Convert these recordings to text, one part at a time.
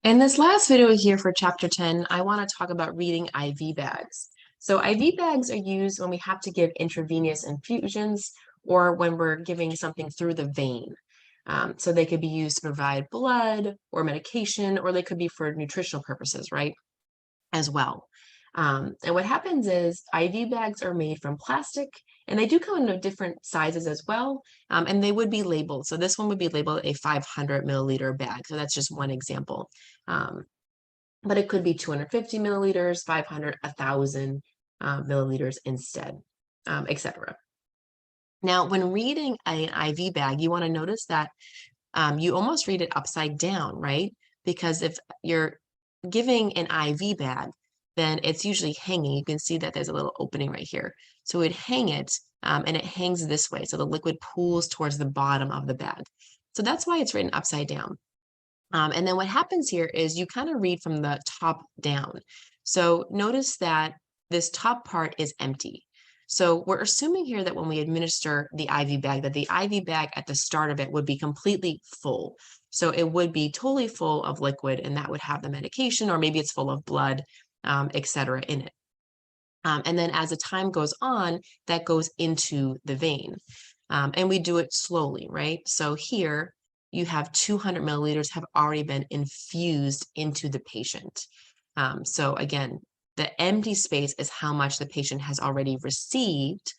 In this last video here for chapter 10, I want to talk about reading IV bags. So IV bags are used when we have to give intravenous infusions or when we're giving something through the vein. So they could be used to provide blood or medication, or they could be for nutritional purposes, right, as well. And what happens is IV bags are made from plastic, and they do come in different sizes as well, and they would be labeled. So this one would be labeled a 500 milliliter bag. So that's just one example. Um, but it could be 250 milliliters, 500, 1,000 milliliters instead, etc. Now, when reading an IV bag, you want to notice that you almost read it upside down, right? Because if you're giving an IV bag, then it's usually hanging. You can see that there's a little opening right here. So we'd hang it, and it hangs this way. So the liquid pools towards the bottom of the bag. So that's why it's written upside down. And then what happens here is you kind of read from the top down. So notice that this top part is empty. So we're assuming here that when we administer the IV bag, that the IV bag at the start of it would be completely full. So it would be totally full of liquid, and that would have the medication, or maybe it's full of blood, et cetera, in it. And then as the time goes on, that goes into the vein. And we do it slowly, right? So here you have 200 milliliters have already been infused into the patient. So again, the empty space is how much the patient has already received.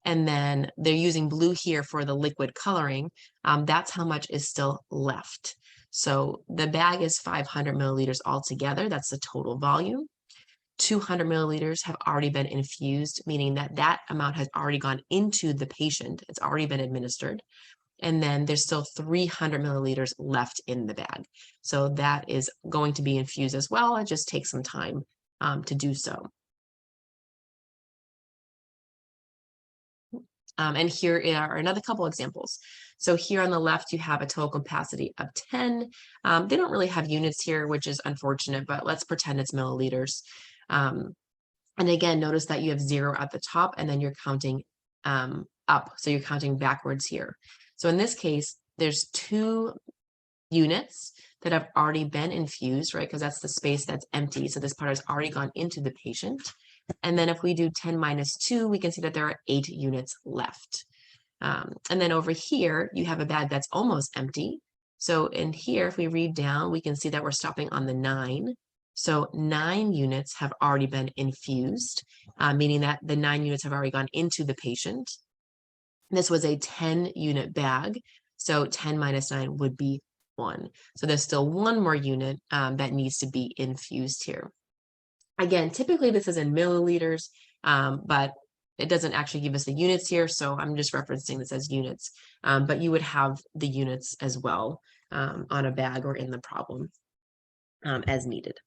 And then they're using blue here for the liquid coloring. That's how much is still left. So the bag is 500 milliliters altogether. That's the total volume. 200 milliliters have already been infused, meaning that that amount has already gone into the patient. It's already been administered. And then there's still 300 milliliters left in the bag. So that is going to be infused as well. It just takes some time to do so. And here are another couple examples. So here on the left, you have a total capacity of 10. They don't really have units here, which is unfortunate, but let's pretend it's milliliters. And again, notice that you have 0 at the top, and then you're counting up. So you're counting backwards here. So in this case, there's 2 units that have already been infused, right? Because that's the space that's empty. So this part has already gone into the patient. And then if we do 10 minus 2, we can see that there are 8 units left. And then over here, you have a bag that's almost empty. So in here, if we read down, we can see that we're stopping on the 9. So 9 units have already been infused, meaning that the 9 units have already gone into the patient. This was a 10-unit bag. So 10 minus 9 would be 1. So there's still 1 more unit that needs to be infused here. Again, typically this is in milliliters, but it doesn't actually give us the units here, so I'm just referencing this as units. But you would have the units as well on a bag or in the problem as needed.